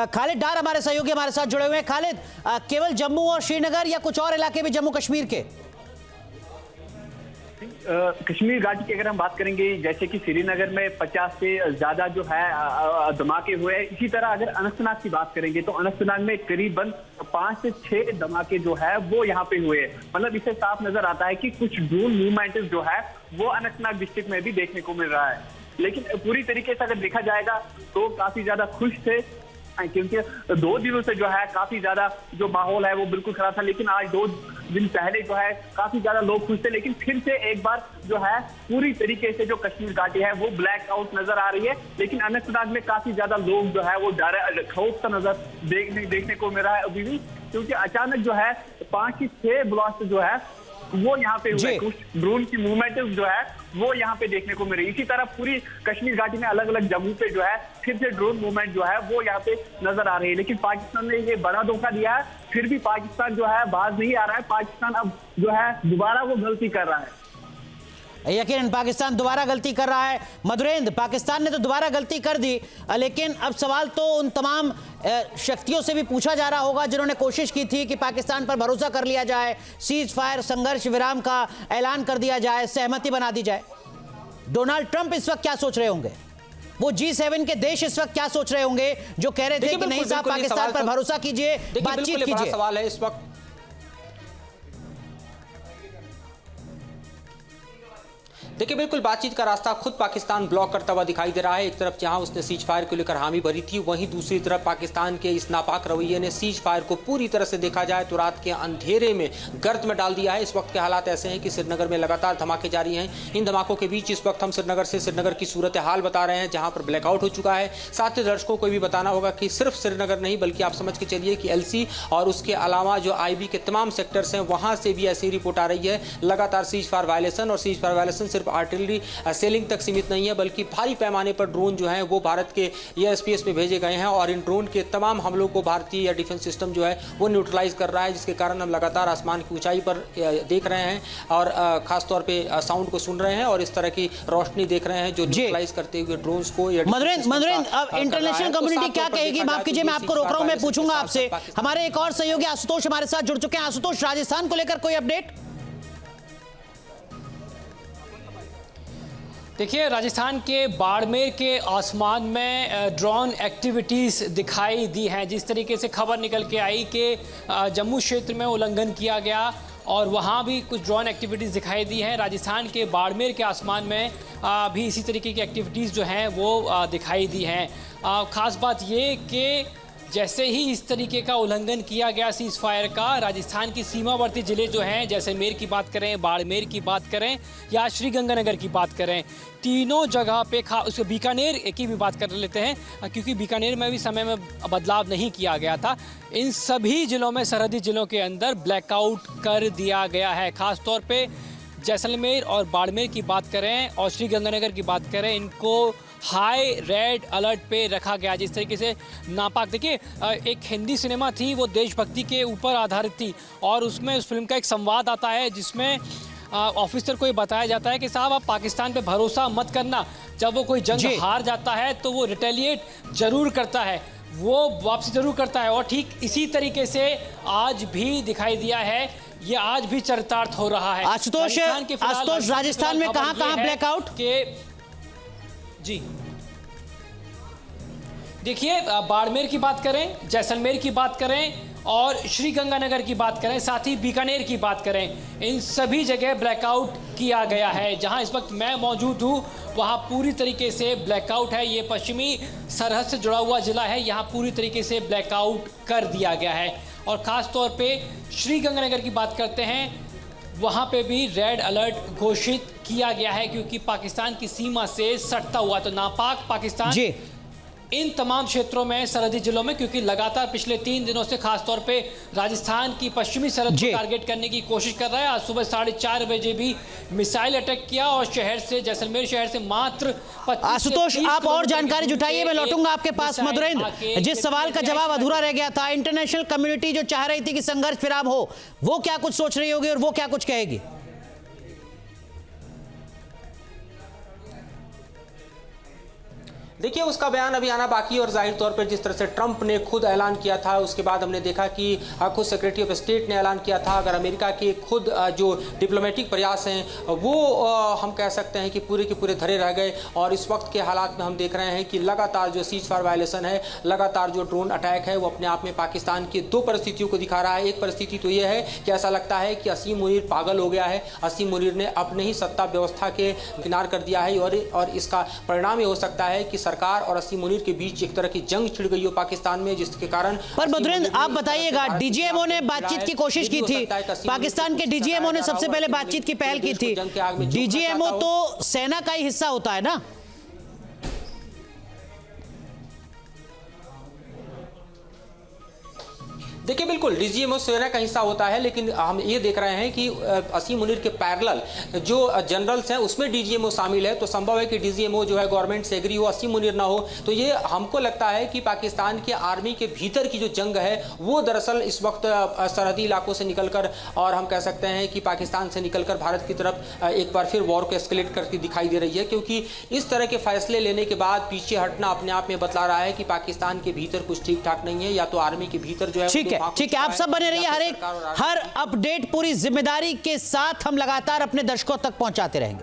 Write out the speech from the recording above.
खालिद डार हमारे सहयोगी हमारे साथ जुड़े हुए हैं। खालिद, केवल जम्मू और श्रीनगर या कुछ और इलाके भी जम्मू कश्मीर के? कश्मीर घाटी की अगर हम बात करेंगे, जैसे कि श्रीनगर में 50 से ज्यादा जो है धमाके हुए। इसी तरह अगर अनंतनाग की बात करेंगे तो अनंतनाग में करीबन 5 से 6 धमाके जो है वो यहाँ पे हुए। मतलब इससे साफ नजर आता है कि कुछ ड्रोन मूवमेंट जो है वो अनंतनाग डिस्ट्रिक्ट में भी देखने को मिल रहा है। लेकिन पूरी तरीके से अगर देखा जाएगा तो काफी ज्यादा खुश थे, क्योंकि 2 दिनों से जो है काफी ज्यादा जो माहौल है वो बिल्कुल खराब था। लेकिन आज 2 दिन पहले जो है काफी ज्यादा लोग खुश थे। लेकिन फिर से एक बार जो है पूरी तरीके से जो कश्मीर घाटी है वो ब्लैक आउट नजर आ रही है। लेकिन अनंतनाग में काफी ज्यादा लोग जो है वो डर खौफ सा नजर देखने को मिल रहा है अभी भी, क्योंकि अचानक जो है 5 से 6 ब्लास्ट जो है वो यहाँ पे हुए। कुछ ड्रोन की मूवमेंट जो है वो यहाँ पे देखने को मिल रही है। इसी तरह पूरी कश्मीर घाटी में अलग अलग जगहों पे जो है फिर से ड्रोन मूवमेंट जो है वो यहाँ पे नजर आ रही है। लेकिन पाकिस्तान ने ये बड़ा धोखा दिया है, फिर भी पाकिस्तान जो है बाज नहीं आ रहा है। पाकिस्तान अब जो है दोबारा वो गलती कर रहा है। यकीनन पाकिस्तान दोबारा गलती कर रहा है। मधुरेंद्र, पाकिस्तान ने तो दोबारा गलती कर दी, लेकिन अब सवाल तो उन तमाम शक्तियों से भी पूछा जा रहा होगा जिन्होंने कोशिश की थी कि पाकिस्तान पर भरोसा कर लिया जाए, सीज फायर संघर्ष विराम का ऐलान कर दिया जाए, सहमति बना दी जाए। डोनाल्ड ट्रंप इस वक्त क्या सोच रहे होंगे? वो G7 के देश इस वक्त क्या सोच रहे होंगे जो कह रहे थे कि नहीं साहब, पाकिस्तान पर भरोसा कीजिए, बातचीत कीजिए? सवाल है इस वक्त। देखिए, बिल्कुल बातचीत का रास्ता खुद पाकिस्तान ब्लॉक करता हुआ दिखाई दे रहा है। एक तरफ जहां उसने सीज फायर को लेकर हामी भरी थी, वहीं दूसरी तरफ पाकिस्तान के इस नापाक रवैये ने सीज फायर को पूरी तरह से देखा जाए तो रात के अंधेरे में गर्त में डाल दिया है। इस वक्त के हालात ऐसे हैं कि श्रीनगर में लगातार धमाके जारी हैं। इन धमाकों के बीच इस वक्त हम श्रीनगर की सूरत हाल बता रहे हैं, जहां पर ब्लैकआउट हो चुका है। साथ ही दर्शकों को भी बताना होगा कि सिर्फ श्रीनगर नहीं, बल्कि आप समझ के चलिए कि LC और उसके अलावा जो IB के तमाम सेक्टर्स हैं वहां से भी ऐसी रिपोर्ट आ रही है लगातार सीज फायर वायलेशन। और सीज फायर वायलेशन सिर्फ आर्टिलरी सेलिंग तक सीमित नहीं है, बल्कि भारी पैमाने पर ड्रोन जो हैं वो भारत के ASPS में भेजे गए हैं और इन ड्रोन के तमाम हमलों को भारतीय या डिफेंस सिस्टम जो है वो न्यूट्रलाइज कर रहा है, जिसके कारण हम लगातार आसमान की ऊंचाई पर देख रहे हैं और खासतौर पे साउंड को सुन रहे हैं और इस तरह की रोशनी देख रहे हैं जो न्यूट्रलाइज करते हुए ड्रोन्स को। मधुरेंद्र, अब इंटरनेशनल कम्युनिटी क्या कहेगी? माफ कीजिए, मैं आपको रोक रहा हूं, मैं पूछूंगा आपसे। हमारे एक और सहयोगी आशुतोष हमारे साथ जुड़ चुके हैं। आशुतोष, राजस्थान को लेकर कोई अपडेट? देखिए, राजस्थान के बाड़मेर के आसमान में ड्रोन एक्टिविटीज़ दिखाई दी हैं। जिस तरीके से खबर निकल के आई कि जम्मू क्षेत्र में उल्लंघन किया गया और वहाँ भी कुछ ड्रोन एक्टिविटीज़ दिखाई दी हैं। राजस्थान के बाड़मेर के आसमान में भी इसी तरीके की एक्टिविटीज़ जो हैं वो दिखाई दी हैं। ख़ास बात ये कि जैसे ही इस तरीके का उल्लंघन किया गया सीज फायर का, राजस्थान की सीमावर्ती ज़िले जो हैं, जैसलमेर की बात करें, बाड़मेर की बात करें या श्रीगंगानगर की बात करें, तीनों जगह पे उसके बीकानेर की भी बात कर लेते हैं, क्योंकि बीकानेर में भी समय में बदलाव नहीं किया गया था। इन सभी ज़िलों में, सरहदी ज़िलों के अंदर ब्लैकआउट कर दिया गया है। ख़ास तौर पर जैसलमेर और बाड़मेर की बात करें और श्रीगंगानगर की बात करें, इनको हाई रेड अलर्ट पे रखा गया। जिस तरीके से नापाक, देखिए, एक हिंदी सिनेमा थी, वो देशभक्ति के ऊपर आधारित थी और उसमें उस फिल्म का एक संवाद आता है जिसमें ऑफिसर को ये बताया जाता है कि साहब आप पाकिस्तान पे भरोसा मत करना, जब वो कोई जंग हार जाता है तो वो रिटेलिएट जरूर करता है, वो वापसी जरूर करता है। और ठीक इसी तरीके से आज भी दिखाई दिया है, ये आज भी चरितार्थ हो रहा है। आशुतोष, राजस्थान में कहां ब्लैकआउट के? जी देखिए, बाड़मेर की बात करें, जैसलमेर की बात करें और श्रीगंगानगर की बात करें, साथ ही बीकानेर की बात करें, इन सभी जगह ब्लैकआउट किया गया है। जहां इस वक्त मैं मौजूद हूं वहां पूरी तरीके से ब्लैकआउट है। ये पश्चिमी सरहद से जुड़ा हुआ ज़िला है, यहाँ पूरी तरीके से ब्लैकआउट कर दिया गया है। और ख़ास तौर पे श्रीगंगानगर की बात करते हैं, वहाँ पे भी रेड अलर्ट घोषित किया गया है, क्योंकि पाकिस्तान की सीमा से सटता हुआ, तो नापाक पाकिस्तान इन तमाम क्षेत्रों में, सरहदी जिलों में, क्योंकि लगातार पिछले 3 दिनों से खासतौर पे राजस्थान की पश्चिमी सरहद को टारगेट करने की कोशिश कर रहा है। आज सुबह 4:30 बजे भी मिसाइल अटैक किया और शहर से, जैसलमेर शहर से मात्र 25। आशुतोष, आप और जानकारी जुटाइए, मैं लौटूंगा आपके पास। मधुरेंद्र, जिस सवाल का जवाब अधूरा रह गया था, इंटरनेशनल कम्युनिटी जो चाह रही थी कि संघर्ष विराम हो, वो क्या कुछ सोच रही होगी और वो क्या कुछ कहेगी? देखिए, उसका बयान अभी आना बाकी है और जाहिर तौर पर जिस तरह से ट्रंप ने खुद ऐलान किया था, उसके बाद हमने देखा कि खुद सेक्रेटरी ऑफ स्टेट ने ऐलान किया था। अगर अमेरिका के खुद जो डिप्लोमेटिक प्रयास हैं वो हम कह सकते हैं कि पूरे के पूरे धरे रह गए। और इस वक्त के हालात में हम देख रहे हैं कि लगातार जो सीज फायर वायलेशन है, लगातार जो ड्रोन अटैक है, वो अपने आप में पाकिस्तान की दो परिस्थितियों को दिखा रहा है। एक परिस्थिति तो ये है कि ऐसा लगता है कि असीम मुनीर पागल हो गया है, असीम मुनीर ने अपने ही सत्ता व्यवस्था के किनार कर दिया है और इसका परिणाम ये हो सकता है कि सरकार और असीम मुनीर के बीच एक तरह की जंग छिड़ गई हो पाकिस्तान में, जिसके कारण। पर मधुरेंद्र, आप बताइएगा, डीजीएमओ ने बातचीत की कोशिश की थी, पाकिस्तान के डीजीएमओ ने सबसे पहले बातचीत की पहल की थी। डीजीएमओ तो सेना का ही हिस्सा होता है ना? देखिए, बिल्कुल डीजीएमओ सेना का हिस्सा होता है, लेकिन हम ये देख रहे हैं कि असीम मुनीर के पैरेलल जो जनरल्स हैं उसमें डीजीएमओ शामिल है। तो संभव है कि डीजीएमओ जो है गवर्नमेंट से एग्री हो, असीम मुनीर ना हो। तो ये हमको लगता है कि पाकिस्तान के आर्मी के भीतर की जो जंग है वो दरअसल इस वक्त सरहदी इलाकों से निकलकर, और हम कह सकते हैं कि पाकिस्तान से निकलकर भारत की तरफ एक बार फिर वॉर को एस्केलेट करती दिखाई दे रही है। क्योंकि इस तरह के फैसले लेने के बाद पीछे हटना अपने आप में बतला रहा है कि पाकिस्तान के भीतर कुछ ठीक ठाक नहीं है, या तो आर्मी के भीतर जो है। ठीक है, आप सब बने रहिए। हर अपडेट पूरी जिम्मेदारी के साथ हम लगातार अपने दर्शकों तक पहुंचाते रहेंगे।